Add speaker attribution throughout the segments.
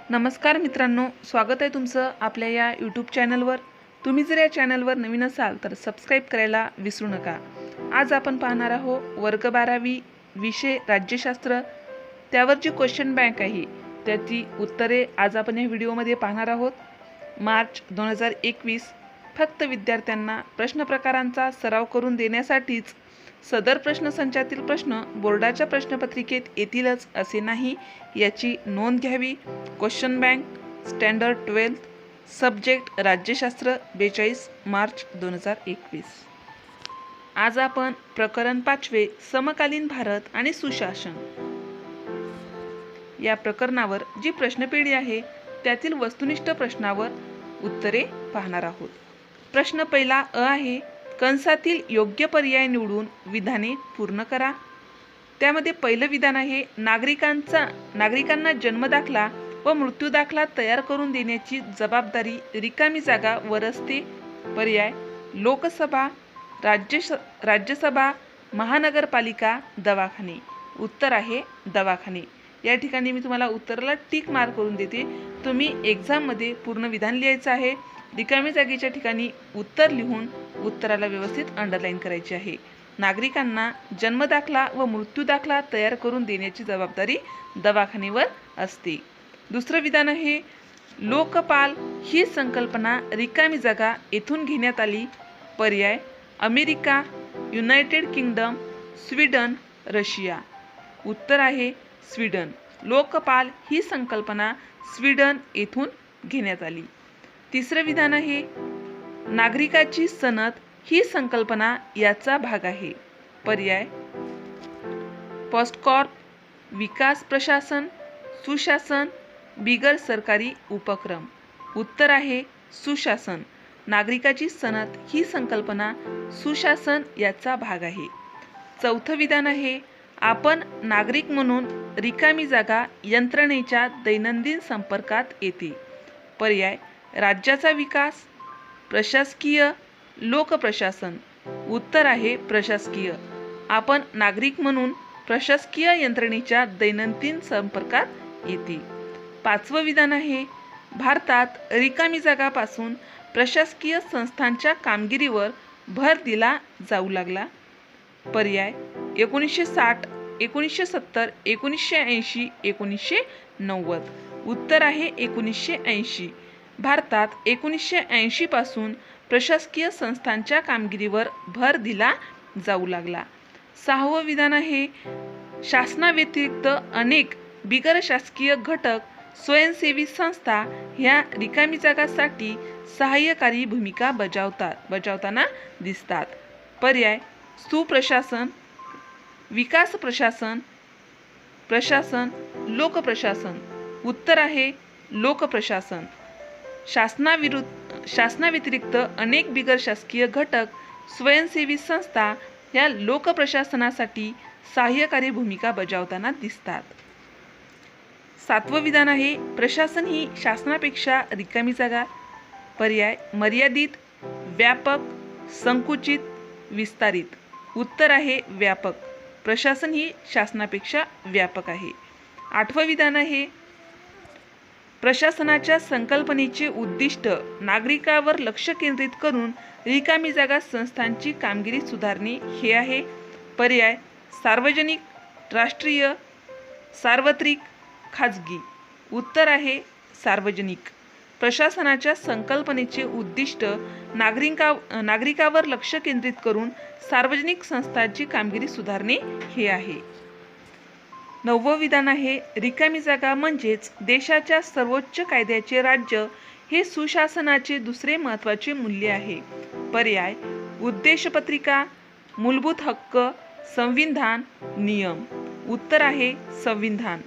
Speaker 1: नमस्कार मित्रांनो, स्वागत आहे तुमचं आपल्या या यूट्यूब चॅनलवर। तुम्ही जर या चॅनलवर नवीन असाल तर सबस्क्राईब करायला विसरू नका। आज आपण पाहणार आहोत वर्ग 12वी विषय राज्यशास्त्र, त्यावर जी क्वेश्चन बँक आहे त्याची उत्तरे आज आपण या व्हिडिओमध्ये पाहणार आहोत। मार्च 2021 फक्त विद्यार्थ्यांना प्रश्न प्रकारांचा सराव करून देण्यासाठीच सदर प्रश्नसंचातील प्रश्न बोर्डाच्या प्रश्नपत्रिकेत येतीलच असे नाही, याची नोंद घ्यावी। क्वेश्चन बँक स्टँडर्ड 12 सब्जेक्ट राज्यशास्त्र 42 मार्च 2021। आज आपण प्रकरण 5 समकालीन भारत आणि सुशासन या प्रकरणावर जी प्रश्नपेढी आहे त्यातील वस्तुनिष्ठ प्रश्नावर उत्तरे पाहणार आहोत। प्रश्न पहिला अ आहे, कंसातील योग्य पर्याय निवडून विधाने पूर्ण करा। त्यामध्ये पहिलं विधान आहे, नागरिकांना जन्मदाखला व मृत्यू दाखला तयार करून देण्याची जबाबदारी रिकामी जागा वर असते। पर्याय लोकसभा, राज्यसभा, महानगरपालिका, दवाखाने। उत्तर आहे दवाखाने। या ठिकाणी मी तुम्हाला उत्तराला टिक मार्क करून देते। तुम्ही एक्झाममध्ये पूर्ण विधान लिहायचं आहे। रिकामी जागेच्या ठिकाणी उत्तर लिहून उत्तराला व्यवस्थित अंडरलाईन करायची आहे। नागरिकांना जन्मदाखला व मृत्यू दाखला तयार करून देण्याची जबाबदारी दवाखान्यावर असते। दुसरं विधान आहे, लोकपाल ही संकल्पना रिकामी जागा येथून घेण्यात आली। पर्याय America, United kingdom, Sweden, Russia. उत्तर आहे स्वीडन। लोकपाल ही संकल्पना स्वीडन येथून घेण्यात आली। तिसरं विधान आहे, नागरिकाची सनद ही संकल्पना याचा भाग आहे। पर्याय पॉस्टकॉर्प, विकास प्रशासन, सुशासन, बिगर सरकारी उपक्रम। उत्तर आहे सुशासन। नागरिकाची सनद ही संकल्पना सुशासन याचा भाग आहे। चौथं विधान आहे, आपण नागरिक म्हणून रिकामी जागा यंत्रणेच्या दैनंदिन संपर्कात येते। पर्याय राज्याचा विकास, प्रशासकीय, लोकप्रशासन। उत्तर आहे प्रशासकीय। आपण नागरिक म्हणून प्रशासकीय यंत्रणेच्या दैनंदिन संपर्कात येते। पाचवं विधान आहे, भारतात रिकामी जागापासून प्रशासकीय संस्थांच्या कामगिरीवर भर दिला जाऊ लागला। पर्याय 1960, 1970, 1980, 1990। उत्तर आहे 1980। भारतात 1980 पासून प्रशासकीय संस्थांच्या कामगिरीवर भर दिला जाऊ लागला। सहावं विधान आहे, शासनाव्यतिरिक्त अनेक बिगर शासकीय घटक, स्वयंसेवी संस्था ह्या रिकामी जागासाठी सहाय्यकारी भूमिका बजावताना दिसतात। पर्याय सुप्रशासन, विकास प्रशासन, प्रशासन, लोकप्रशासन। उत्तर आहे लोकप्रशासन। शासनाव्यतिरिक्त अनेक बिगर शासकीय घटक, स्वयंसेवी संस्था ह्या लोकप्रशासनासाठी सहाय्यकारी भूमिका बजावताना दिसतात। सातवं विधान आहे, प्रशासन ही शासनापेक्षा रिकामी जागा। पर्याय मर्यादित, व्यापक, संकुचित, विस्तारित। उत्तर आहे व्यापक। प्रशासन ही शासनापेक्षा व्यापक आहे। आठवं विधान आहे, प्रशासनाच्या संकल्पनेचे उद्दिष्ट नागरिकावर लक्ष केंद्रित करून रिकामी जागा संस्थांची कामगिरी सुधारणे हे आहे। पर्याय सार्वजनिक, राष्ट्रीय, सार्वत्रिक, खाजगी। उत्तर आहे सार्वजनिक। प्रशासनाच्या संकल्पनेचे उद्दिष्ट नागरिकावर लक्ष केंद्रित करून सार्वजनिक संस्थांची कामगिरी सुधारणे हे आहे। नववं विधान आहे, रिकामी जागा म्हणजेच देशाच्या सर्वोच्च कायद्याचे राज्य हे सुशासनाचे दुसरे महत्त्वाचे मूल्य आहे। पर्याय उद्देशपत्रिका, मूलभूत हक्क, संविधान, नियम। उत्तर आहे संविधान।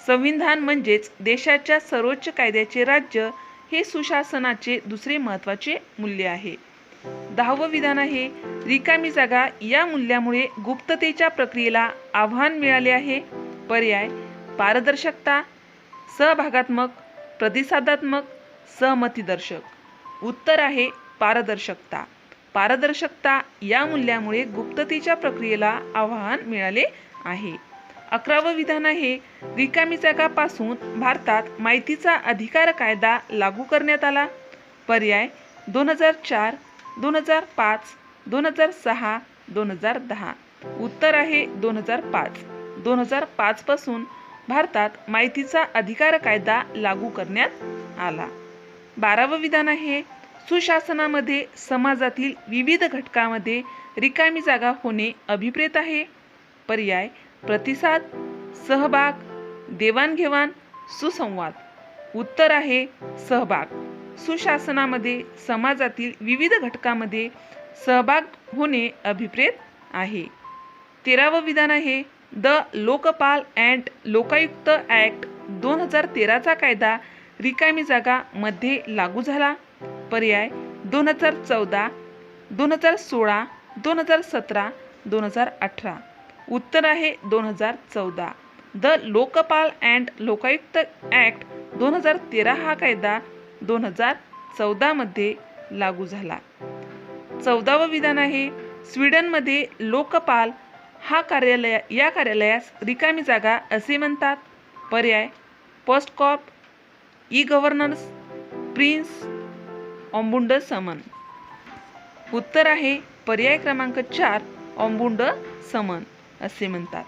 Speaker 1: संविधान म्हणजेच देशाच्या सर्वोच्च कायद्याचे राज्य हे सुशासनाचे दुसरे महत्त्वाचे मूल्य आहे। 10वं विधान आहे, रिकामी जागा या मूल्यामुळे गुप्ततेच्या प्रक्रियेला आव्हान मिळाले आहे। पर्याय पारदर्शकता, सहभागात्मक, प्रतिसादात्मक, सहमतीदर्शक। उत्तर आहे पारदर्शकता। पारदर्शकता या मूल्यामुळे गुप्ततेच्या प्रक्रियेला आव्हान मिळाले आहे। 11वं विधान आहे रिकामी जागापासून भारतात माहितीचा अधिकार कायदा लागू करण्यात आला. पर्याय 2004, 2005, 2006, 2010. उत्तर आहे 2005. 2005 पासून भारतात माहितीचा अधिकार कायदा लागू करण्यात आला. 12वं विधान आहे सुशासनामध्ये समाजातील विविध घटकांमध्ये रिकामी जागा होणे अभिप्रेत आहे. पर्याय प्रतिसाद, सहभाग, देवाणघेवाण, सुसंवाद. उत्तर आहे सहभाग. सुशासनामध्ये समाजातील विविध घटकांमध्ये सहभाग होणे अभिप्रेत आहे. 13वं विधान आहे the Lokpal and Lokayukta act 2013 कायदा रिकामी जागा मध्ये लागू झाला. पर्याय 2014, 2016, 2017, 2018. उत्तर आहे 2014. The Lokpal and Lokayukta act 2013 हा कायदा 2014 मध्ये लागू झाला. 14वं विधान आहे स्वीडनमध्ये लोकपाल या कार्यालयास रिकामी जागा असे म्हणतात. पर्याय पोस्टकॉर्प, ई गव्हर्नन्स, प्रिन्स, ऑम्बुड्समन. उत्तर आहे पर्याय क्रमांक 4 ऑम्बुड्समन असे म्हणतात.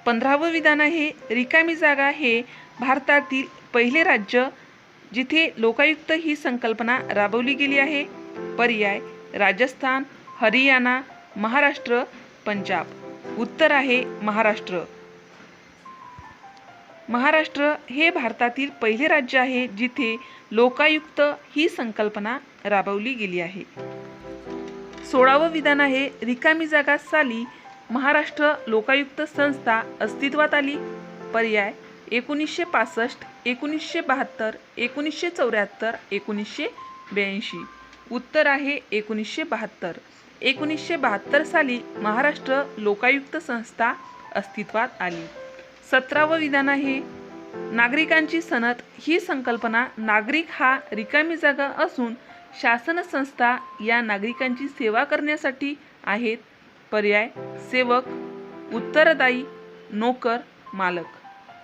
Speaker 1: 15वं विधान आहे रिकामी जागा हे भारतातील पहिले राज्य जिथे लोकायुक्त ही संकल्पना राबवली गेली आहे. पर्याय राजस्थान, हरियाणा, महाराष्ट्र, पंजाब. उत्तर आहे महाराष्ट्र. महाराष्ट्र हे भारतातील पहिले राज्य आहे जिथे लोकायुक्त ही संकल्पना राबवली गेली आहे. 16वं विधान आहे रिकामी जागा साली महाराष्ट्र लोकायुक्त संस्था अस्तित्वात आली. पर्याय 1965, 1972, 1974, 1982. उत्तर आहे 1972. 1972 साली महाराष्ट्र लोकायुक्त संस्था अस्तित्वात आली. 17वं विधान आहे नागरिकांची सनद ही संकल्पना नागरिक हा रिकामी जागा असून शासन संस्था या नागरिकांची सेवा करण्यासाठी आहेत. पर्याय सेवक, उत्तरदायी, नोकर, मालक.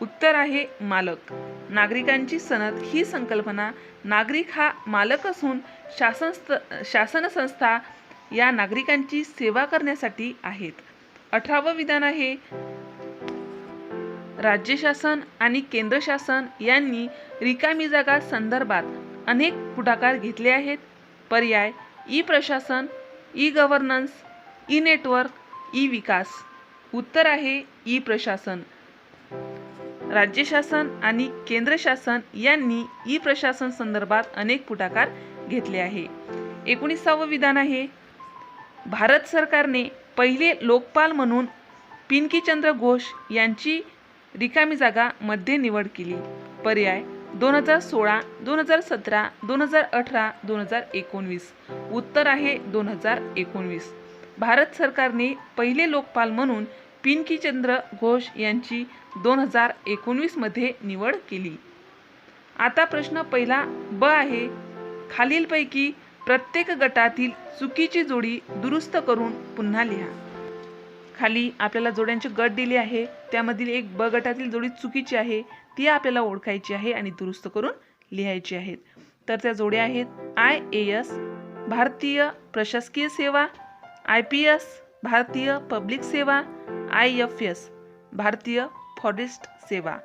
Speaker 1: उत्तर आहे मालक. नागरिकांची सनद ही संकल्पना नागरिक हा मालक असून शासन संस्था या नागरिकांची सेवा करण्यासाठी आहेत. 18वं विधान आहे राज्य शासन आणि केंद्र शासन यांनी रिकामी जागा संदर्भात अनेक पुढाकार घेतले आहेत. पर्याय ई प्रशासन, e governance, e network, e विकास. उत्तर आहे ई प्रशासन. राज्य शासन आणि केंद्र शासन यांनी ई प्रशासन संदर्भात अनेक पुढाकार घेतले आहे. 19वं विधान आहे भारत सरकारने पहिले लोकपाल म्हणून पिंकीचंद्र घोष यांची रिकामी जागा मध्ये निवड केली. पर्याय 2016, 2017, 2018, 2019. उत्तर आहे 2019. भारत सरकारने पहिले लोकपाल म्हणून पिंकीचंद्र घोष यांची 2019 मध्ये निवड केली. आता प्रश्न पहिला ब आहे खालीलपैकी प्रत्येक गटातील चुकीची जोडी दुरुस्त करून पुन्हा लिहा. खाली आपल्याला जोड्यांचे गट दिले आहे. त्यामधील एक ब गटातील जोडी चुकीची आहे ती आपल्याला ओळखायची आहे आणि दुरुस्त करून लिहायची आहेत. तर त्या जोड्या आहेत IAS भारतीय प्रशासकीय सेवा, IPS भारतीय पब्लिक सेवा, IFS भारतीय फॉरेस्ट सेवा.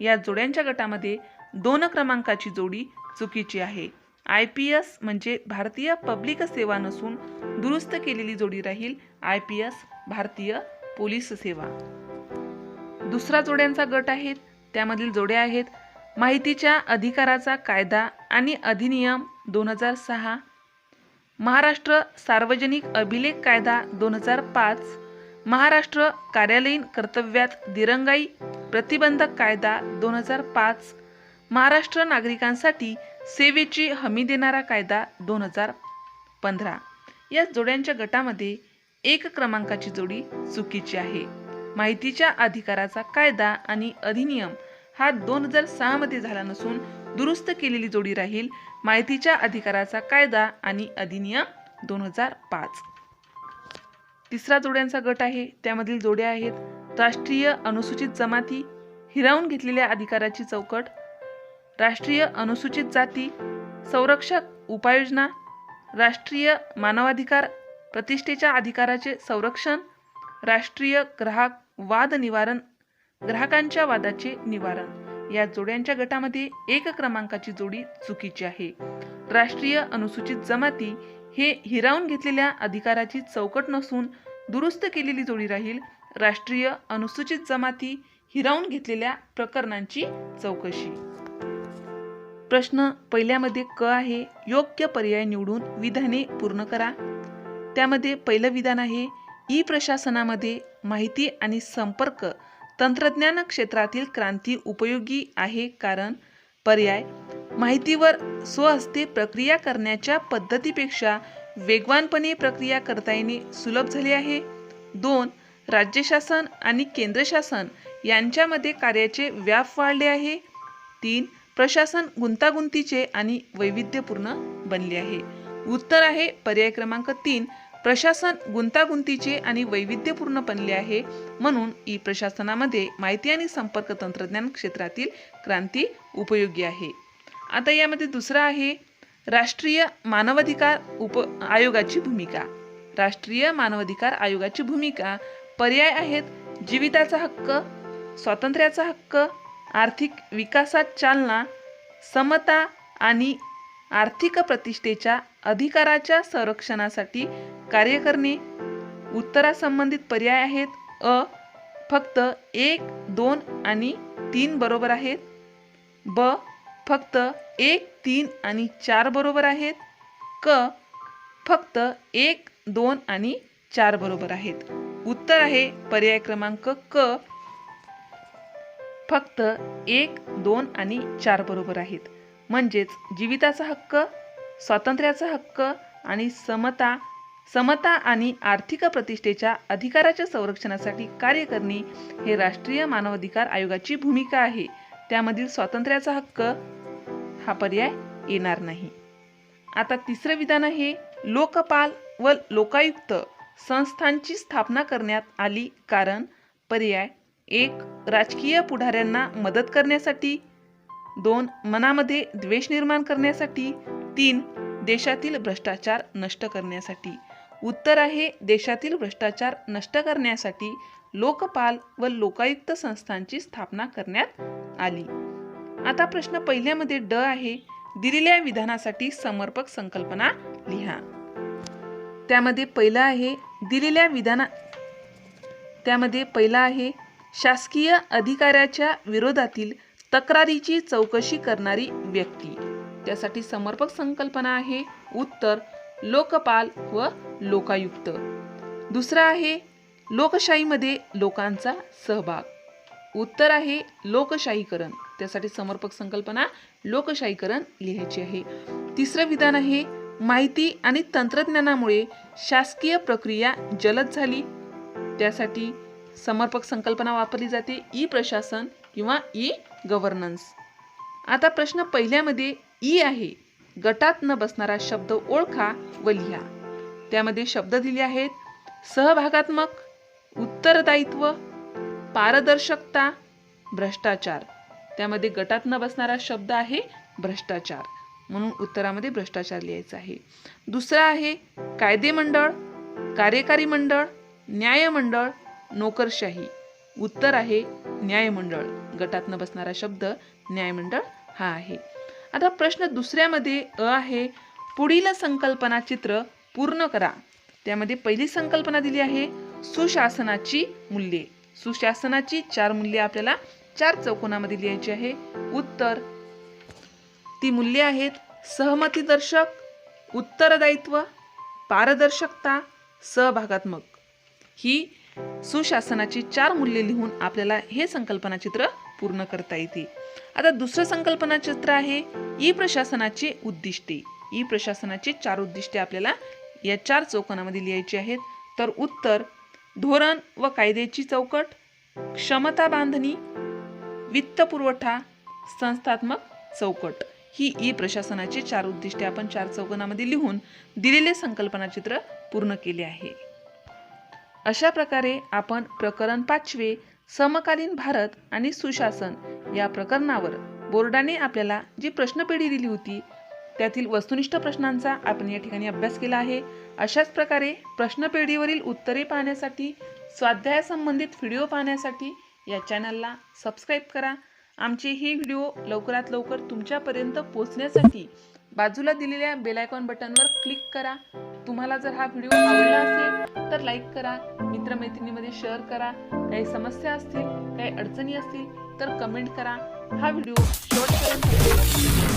Speaker 1: या जोड्यांच्या गटामध्ये 2 क्रमांकाची जोडी चुकीची आहे. IPS म्हणजे भारतीय पब्लिक सेवा नसून दुरुस्त केलेली जोडी राहील IPS भारतीय पोलीस सेवा. दुसरा जोड्यांचा गट आहेत. त्यामधील जोड्या आहेत माहितीच्या अधिकाराचा कायदा आणि अधिनियम 2006, महाराष्ट्र सार्वजनिक अभिलेख कायदा 2005, महाराष्ट्र कार्यालयीन कर्तव्यात दिरंगाई प्रतिबंधक कायदा 2005, महाराष्ट्र नागरिकांसाठी सेवेची हमी देणारा कायदा 2015. या जोड्यांच्या गटामध्ये 1 क्रमांकाची जोडी चुकीची आहे. माहितीच्या अधिकाराचा कायदा आणि अधिनियम हा 2006 मध्ये झाला नसून दुरुस्त केलेली जोडी राहील माहितीच्या अधिकाराचा कायदा आणि अधिनियम 2005. तिसरा जोड्यांचा गट आहे. त्यामधील जोड्या आहेत राष्ट्रीय अनुसूचित जमाती, हिरावून घेतलेल्या अधिकाराची चौकट, राष्ट्रीय अनुसूचित जाती संरक्षक उपाययोजना, राष्ट्रीय मानवाधिकार प्रतिष्ठेच्या अधिकाराचे संरक्षण, राष्ट्रीय ग्राहक वाद निवारण ग्राहकांच्या वादाचे निवारण। या जोड्यांच्या गटामध्ये 1 क्रमांकाची जोडी चुकीची आहे। राष्ट्रीय अनुसूचित जमाती हे हिरावून घेतलेल्या अधिकाराची चौकट नसून दुरुस्त केलेली जोडी राहील। राष्ट्रीय अनुसूचित जमाती हिरावून घेतलेल्या प्रकरणांची चौकशी। प्रश्न पहिल्यामध्ये क आहे, योग्य पर्याय निवडून विधाने पूर्ण करा। त्यामध्ये पहिलं विधान आहे, ई प्रशासनामध्ये माहिती आणि संपर्क तंत्रज्ञान क्षेत्रातील क्रांती उपयोगी आहे, कारण पर्याय माहितीवर स्वहस्ते प्रक्रिया करण्याच्या पद्धतीपेक्षा वेगवानपणे प्रक्रिया करता येणे सुलभ झाले आहे। 2 राज्य शासन आणि केंद्र शासन यांच्यामध्ये कार्याचे व्याप वाढले आहे। 3 प्रशासन गुंतागुंतीचे आणि वैविध्यपूर्ण बनले आहे। उत्तर आहे पर्याय क्रमांक 3, प्रशासन गुंतागुंतीचे आणि वैविध्यपूर्ण बनले आहे, म्हणून ई प्रशासनामध्ये माहिती आणि संपर्क तंत्रज्ञान क्षेत्रातील क्रांती उपयोगी आहे। आता यामध्ये दुसरा आहे, राष्ट्रीय मानवाधिकार आयोगाची भूमिका। राष्ट्रीय मानवाधिकार आयोगाची भूमिका पर्याय आहेत, जीविताचा हक्क, स्वातंत्र्याचा हक्क, आर्थिक विकासात चालना, समता आणि आर्थिक प्रतिष्ठेच्या अधिकाराच्या संरक्षणासाठी कार्य करणे। उत्तरासंबंधित पर्याय आहेत, अ फक्त 1, 2 आणि 3 बरोबर आहेत, ब फक्त 1, 3 आणि 4 बरोबर आहेत, क फक्त 1, 2 आणि 4 बरोबर आहेत। उत्तर आहे पर्याय क्रमांक क, फक्त 1, 2 आणि 4 बरोबर आहेत। म्हणजेच जीविताचा हक्क, स्वातंत्र्याचा हक्क आणि समता आणि आर्थिक प्रतिष्ठेच्या अधिकाराच्या संरक्षणासाठी कार्य करणे हे राष्ट्रीय मानवाधिकार आयोगाची भूमिका आहे। त्यामधील स्वातंत्र्याचा हक्क हा पर्याय येणार नाही। आता तिसरं विधान आहे, लोकपाल व लोकायुक्त संस्थांची स्थापना करण्यात आली, कारण पर्याय 1 राजकीय पुढाऱ्यांना मदत करण्यासाठी, 2 मनामध्ये द्वेष निर्माण करण्यासाठी, 3 देशातील भ्रष्टाचार नष्ट करण्यासाठी। उत्तर आहे देशातील भ्रष्टाचार नष्ट करण्यासाठी लोकपाल व लोकायुक्त संस्थांची स्थापना करण्यात आली। आता प्रश्न पहिल्यामध्ये ड आहे, दिलेल्या विधानासाठी समर्पक संकल्पना लिहा। त्यामध्ये पहिला आहे, शासकीय अधिकाऱ्याच्या विरोधातील तक्रारीची चौकशी करणारी व्यक्ती। त्यासाठी समर्पक संकल्पना आहे उत्तर लोकपाल व लोकायुक्त। दुसरा आहे, लोकशाहीमध्ये लोकांचा सहभाग। उत्तर आहे लोकशाहीकरण। त्यासाठी समर्पक संकल्पना लोकशाहीकरण लिहायची आहे। तिसरं विधान आहे, माहिती आणि तंत्रज्ञानामुळे शासकीय प्रक्रिया जलद झाली। त्यासाठी समर्पक संकल्पना वापरली जाते ई प्रशासन किंवा ई गव्हर्नन्स। आता प्रश्न पहिल्यामध्ये ई आहे, गटात न बसणारा शब्द ओळखा व लिहा। त्यामध्ये शब्द दिले आहेत, सहभागात्मक, उत्तरदायित्व, पारदर्शकता, भ्रष्टाचार। त्यामध्ये गटात न बसणारा शब्द आहे भ्रष्टाचार, म्हणून उत्तरामध्ये भ्रष्टाचार लिहायचा आहे। दुसरा आहे, कायदे मंडळ, कार्यकारी मंडळ, न्यायमंडळ, नोकरशाही। उत्तर आहे न्यायमंडळ। गटात न बसणारा शब्द न्यायमंडळ हा आहे। आता प्रश्न दुसऱ्यामध्ये अ आहे, पुढील संकल्पना चित्र पूर्ण करा। त्यामध्ये पहिली संकल्पना दिली आहे, सुशासनाची मूल्ये। सुशासनाची 4 मूल्ये आपल्याला 4 चौकोनामध्ये लिहायची आहे। उत्तर ती मूल्ये आहेत, सहमतीदर्शक, उत्तरदायित्व, पारदर्शकता, सहभागात्मक। ही सुशासनाची 4 मूल्ये लिहून आपल्याला हे संकल्पना चित्र पूर्ण करता येते। आता दुसरं संकल्पना चित्र आहे, ई प्रशासनाची उद्दिष्टे। ई प्रशासनाची 4 उद्दिष्टे आपल्याला या 4 चौकोनामध्ये लिहायची आहेत। तर उत्तर धोरण व कायद्याची चौकट, क्षमता बांधणी, वित्त पुरवठा, संस्थात्मक चौकट। ही ई प्रशासनाची 4 उद्दिष्टे आपण 4 चौकोनामध्ये लिहून दिलेले संकल्पना चित्र पूर्ण केले आहे। अशा प्रकारे आपण प्रकरण 5 समकालीन भारत आणि सुशासन या प्रकरणावर बोर्डाने आपल्याला जी प्रश्नपेढी दिली होती त्यातील वस्तुनिष्ठ प्रश्नांचा आपण या ठिकाणी अभ्यास केला आहे। अशाच प्रकारे प्रश्नपेढीवरील उत्तरे पाहण्यासाठी, स्वाध्याय संबंधित व्हिडिओ पाहण्यासाठी या चॅनलला सबस्क्राईब करा। आमचे ही व्हिडिओ लवकरात लवकर तुमच्यापर्यंत पोहोचण्यासाठी बाजूला दिलेल्या बेल आयकॉन बटनवर क्लिक करा। तुम्हाला जर हा व्हिडिओ आवडला असेल तर लाईक करा, मित्रमैत्रिणींमध्ये शेअर करा। काही समस्या असतील, काही अडचणी असतील तर कमेंट करा। हा व्हिडिओ शेवटपर्यंत